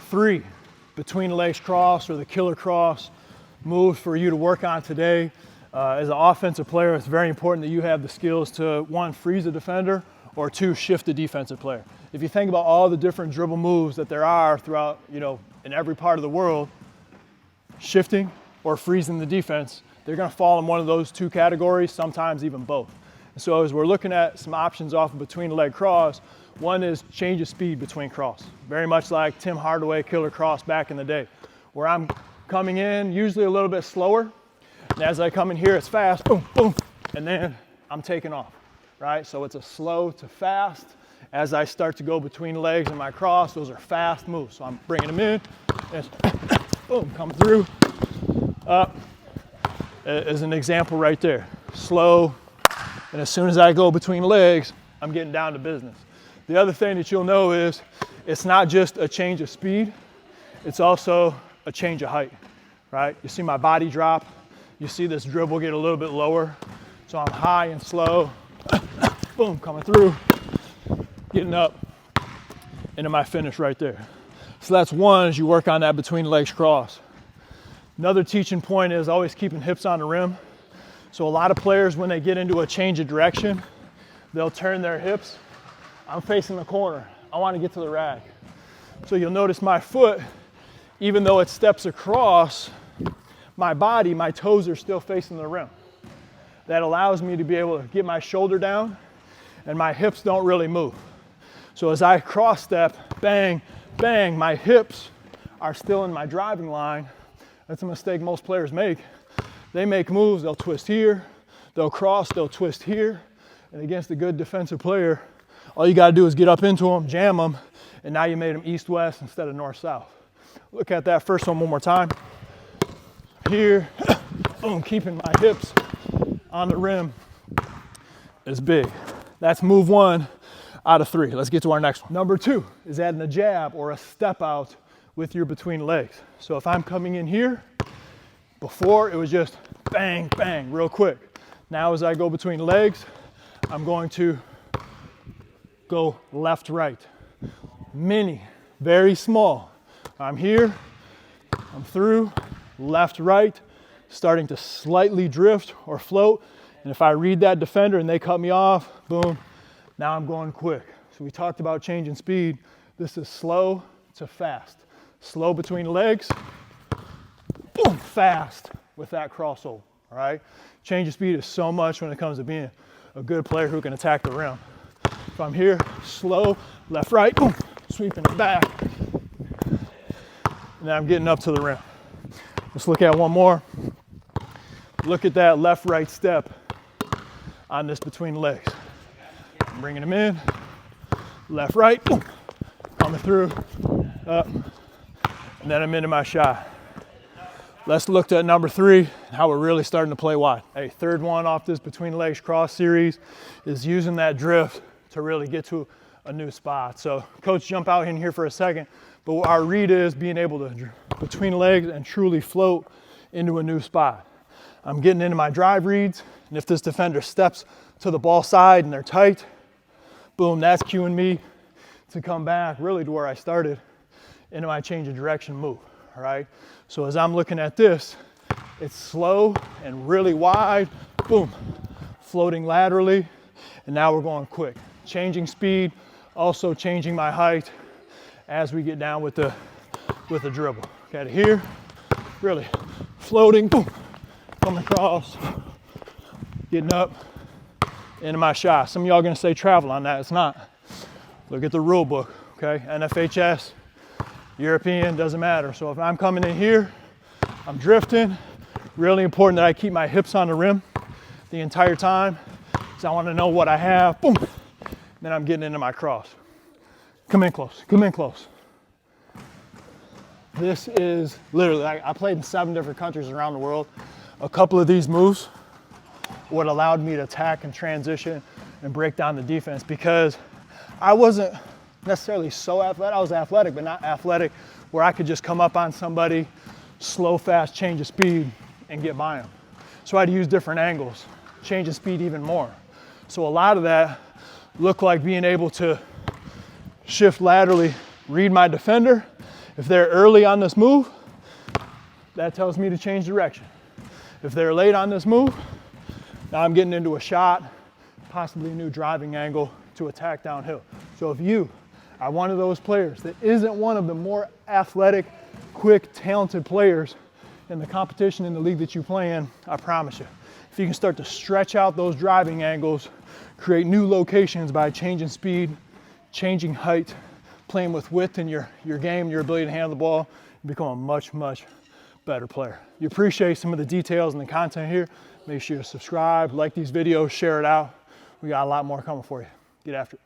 3 between the legs cross or the killer cross moves for you to work on today. As an offensive player, it's very important that you have the skills to, 1, freeze a defender, or 2, shift the defensive player. If you think about all the different dribble moves that there are throughout, in every part of the world, shifting or freezing the defense, they're going to fall in one of those 2 categories, sometimes even both. And so as we're looking at some options off of between the leg cross, one is change of speed between cross. Very much like Tim Hardaway killer cross back in the day, where I'm coming in usually a little bit slower. And as I come in here, it's fast, boom, boom, and then I'm taking off, right? So it's a slow to fast. As I start to go between legs and my cross, those are fast moves. So I'm bringing them in, and boom, come through, up, as an example right there. Slow, and as soon as I go between legs, I'm getting down to business. The other thing that you'll know is it's not just a change of speed, it's also a change of height, right? You see my body drop, you see this dribble get a little bit lower, so I'm high and slow, boom, coming through, getting up into my finish right there. So that's one as you work on that between legs cross. Another teaching point is always keeping hips on the rim. So a lot of players, when they get into a change of direction, they'll turn their hips. I'm facing the corner. I want to get to the rack. So you'll notice my foot, even though it steps across my body, my toes are still facing the rim. That allows me to be able to get my shoulder down and my hips don't really move. So as I cross step, bang, bang, my hips are still in my driving line. That's a mistake most players make. They make moves, they'll twist here, they'll cross, they'll twist here. And against a good defensive player, all you gotta do is get up into them, jam them, and now you made them east-west instead of north-south. Look at that first one more time. Here, boom, keeping my hips on the rim is big. That's move 1 out of 3. Let's get to our next one. Number 2 is adding a jab or a step out with your between legs. So if I'm coming in here, before it was just bang, bang, real quick. Now as I go between legs, I'm going to go left, right. Mini, very small. I'm here, I'm through, left, right, starting to slightly drift or float. And if I read that defender and they cut me off, boom, now I'm going quick. So we talked about changing speed. This is slow to fast. Slow between legs, boom, fast with that crossover, all right? Change of speed is so much when it comes to being a good player who can attack the rim. If I'm here, slow, left, right, boom, sweeping it back. And then I'm getting up to the rim. Let's look at one more. Look at that left, right step on this between legs. I'm bringing them in, left, right, boom, coming through, up, and then I'm into my shot. Let's look at number 3, how we're really starting to play wide. Hey, third one off this between legs cross series is using that drift to really get to a new spot. So coach, jump out in here for a second, but our read is being able to between legs and truly float into a new spot. I'm getting into my drive reads, and if this defender steps to the ball side and they're tight, boom, that's cueing me to come back really to where I started into my change of direction move, all right? So as I'm looking at this, it's slow and really wide, boom, floating laterally, and now we're going quick. Changing speed, also changing my height as we get down with the dribble. Okay, here, really floating, boom, coming across, getting up into my shot. Some of y'all gonna say travel on that, it's not. Look at the rule book, okay? NFHS, European, doesn't matter. So if I'm coming in here, I'm drifting, really important that I keep my hips on the rim the entire time, because I wanna know what I have, boom, then I'm getting into my cross. Come in close, come in close. This is literally, I played in 7 different countries around the world. A couple of these moves what allowed me to attack and transition and break down the defense, because I wasn't necessarily so athletic. I was athletic, but not athletic where I could just come up on somebody, slow, fast, change of speed, and get by them. So I had to use different angles, change of speed even more. So a lot of that looked like being able to shift laterally, read my defender, If they're early on this move, that tells me to change direction. If they're late on this move, now I'm getting into a shot, possibly a new driving angle to attack downhill. So if you are one of those players that isn't one of the more athletic, quick, talented players in the competition in the league that you play in, I promise you, if you can start to stretch out those driving angles, create new locations by changing speed, changing height, playing with width in your game, your ability to handle the ball, you become a much, much better player. You appreciate some of the details and the content here, make sure to subscribe, like these videos, share it out. We got a lot more coming for you. Get after it.